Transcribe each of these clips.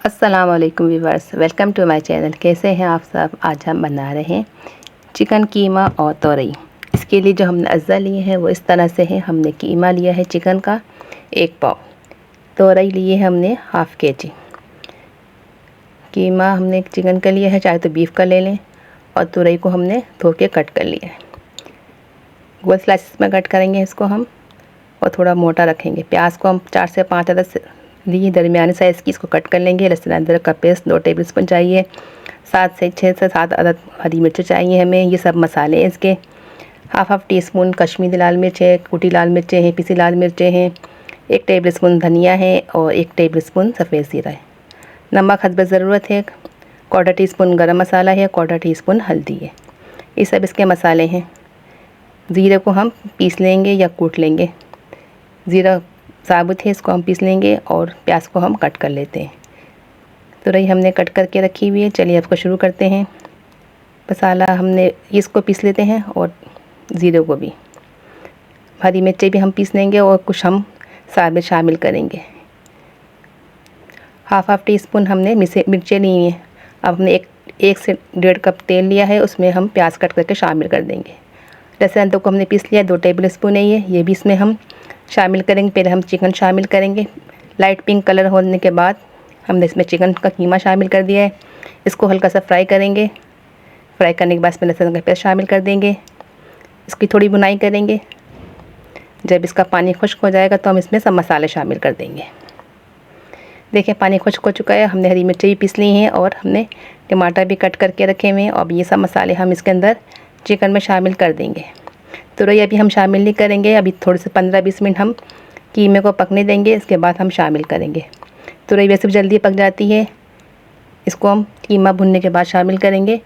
अस्सलाम वालेकुम viewers, welcome to my channel. कैसे हैं आप सब। आज हम बना रहे हैं चिकन कीमा और तोरई। इसके लिए जो हमने अज्जा लिए हैं वो इस तरह से है। हमने कीमा लिया है चिकन का 1 पाव, तोरई लिए हमने हाफ़ केजी। कीमा हमने चिकन का लिया है, चाहे तो बीफ का ले लें, और तोरई को हमने धो के कट कर लिया है। गोल स्लाइसिस में कट करेंगे इसको हम, और थोड़ा मोटा रखेंगे। प्याज को हम 4 से 5 अदद लिए दरमियाने साइज़ की, इसको कट कर लेंगे। लहसुन अदरक का पेस्ट 2 टेबलस्पून चाहिए। 6 से 7 अदद हरी मिर्च चाहिए हमें। ये सब मसाले हैं इसके। हाफ टी स्पून कश्मीरी लाल मिर्च है, कुटी लाल मिर्चें हैं, पिसी लाल मिर्चें हैं। 1 टेबलस्पून धनिया है और 1 टेबलस्पून सफ़ेद ज़ीरा है। नमक हस्ब ज़रूरत है। 1/4 टीस्पून गरम मसाला है, 1/4 टीस्पून हल्दी है। ये सब इसके मसाले हैं। ज़ीरे को हम पीस लेंगे या कूट लेंगे। ज़ीरा साबुत है, इसको हम पीस लेंगे, और प्याज को हम कट कर लेते हैं। तोरई हमने कट करके रखी हुई है। चलिए आपको शुरू करते हैं। मसाला हमने इसको पीस लेते हैं, और ज़ीरे को भी। हरी मिर्चें भी हम पीस लेंगे, और कुछ हम साबित शामिल करेंगे। हाफ टी स्पून हमने मिर्चें ली हैं। अब हमने एक से 1.5 कप तेल लिया है, उसमें हम प्याज कट करके शामिल कर देंगे। लहसुन अदरक को हमने पीस लिया, 2 टेबलस्पून है ये भी इसमें हम शामिल करेंगे। पहले हम चिकन शामिल करेंगे। लाइट पिंक कलर होने के बाद हमने इसमें चिकन का कीमा शामिल कर दिया है। इसको हल्का सा फ्राई करेंगे। फ्राई करने के बाद इसमें लहसुन का पेस्ट शामिल कर देंगे। इसकी थोड़ी भुनाई करेंगे। जब इसका पानी खुश्क हो जाएगा तो हम इसमें सब मसाले शामिल कर देंगे। देखिए पानी खुश्क हो चुका है। हमने हरी मिर्ची भी पीस ली हैं, और हमने टमाटर भी कट करके रखे हुए हैं। अब ये सब मसाले हम इसके अंदर चिकन में शामिल कर देंगे। तुरई अभी हम शामिल नहीं करेंगे। अभी थोड़े से 15-20 मिनट हम कीमे को पकने देंगे, इसके बाद हम शामिल करेंगे। तुरई वैसे भी जल्दी पक जाती है। इसको हम कीमा भुनने के बाद शामिल करेंगे।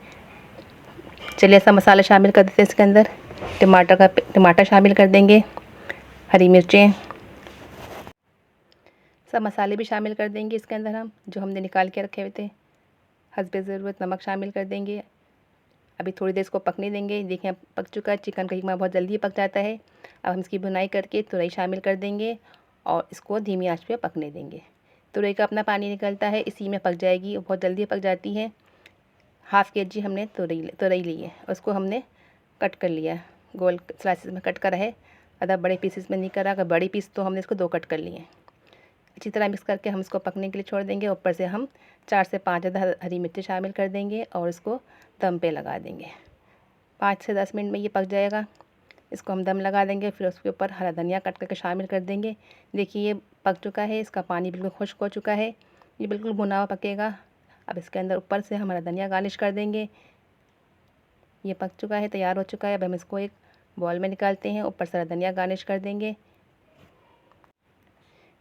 चलिए ऐसा मसाला शामिल कर देते हैं इसके अंदर। टमाटर शामिल कर देंगे, हरी मिर्चें, सब मसाले भी शामिल कर देंगे इसके अंदर हम, जो हमने निकाल के रखे हुए थे। हस्बे ज़रूरत नमक शामिल कर देंगे। अभी थोड़ी देर इसको पकने देंगे। देखिए पक चुका है। चिकन का कीमा बहुत जल्दी पक जाता है। अब हम इसकी भुनाई करके तुरई शामिल कर देंगे, और इसको धीमी आंच पे पकने देंगे। तुरई का अपना पानी निकलता है, इसी में पक जाएगी, बहुत जल्दी पक जाती है। हाफ़ केजी हमने तुरई ली है, उसको हमने कट कर लिया। गोल स्लाइसिस में कट करा है, आधा बड़े पीसेस में नहीं करा। अगर बड़ी पीस तो हमने इसको 2 कट कर लिए। अच्छी तरह मिक्स करके हम इसको पकने के लिए छोड़ देंगे। ऊपर से हम 4 से 5 अदद हरी मिर्ची शामिल कर देंगे, और इसको दम पे लगा देंगे। 5 से 10 मिनट में ये पक जाएगा। इसको हम दम लगा देंगे। फिर उसके ऊपर हरा धनिया कट करके शामिल कर देंगे। देखिए ये पक चुका है। इसका पानी बिल्कुल खुश्क हो चुका है। ये बिल्कुल भुना हुआ पकेगा। अब इसके अंदर ऊपर से हम हरा धनिया गार्निश कर देंगे। ये पक चुका है, तैयार हो चुका है। अब हम इसको एक बॉल में निकालते हैं। ऊपर से हरा धनिया गार्निश कर देंगे।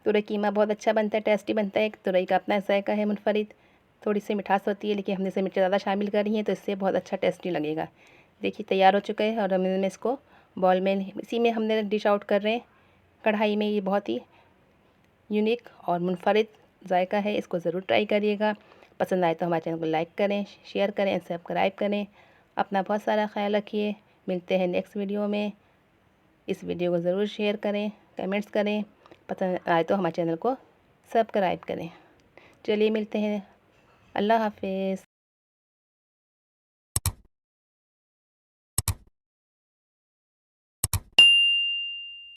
तुरई कीमा बहुत अच्छा बनता है, टेस्टी बनता है। तुरई का अपना जायका है मुनफरिद। थोड़ी सी मिठास होती है, लेकिन हमने इसे मिर्ची ज़्यादा शामिल करी है, तो इससे बहुत अच्छा टेस्टी लगेगा। देखिए तैयार हो चुका है, और हमने इसको बॉल में, इसी में हमने डिश आउट कर रहे हैं कढ़ाई में। ये बहुत ही यूनिक और मुनफरिद जायका है। इसको ज़रूर ट्राई करिएगा। पसंद आए तो हमारे चैनल को लाइक करें, शेयर करें, सब्सक्राइब करें। अपना बहुत सारा ख्याल रखिए। मिलते हैं नेक्स्ट वीडियो में। इस वीडियो को ज़रूर शेयर करें, कमेंट्स करें। पसंद आए तो हमारे चैनल को सब्सक्राइब करें। चलिए मिलते हैं। अल्लाह हाफ़िज़।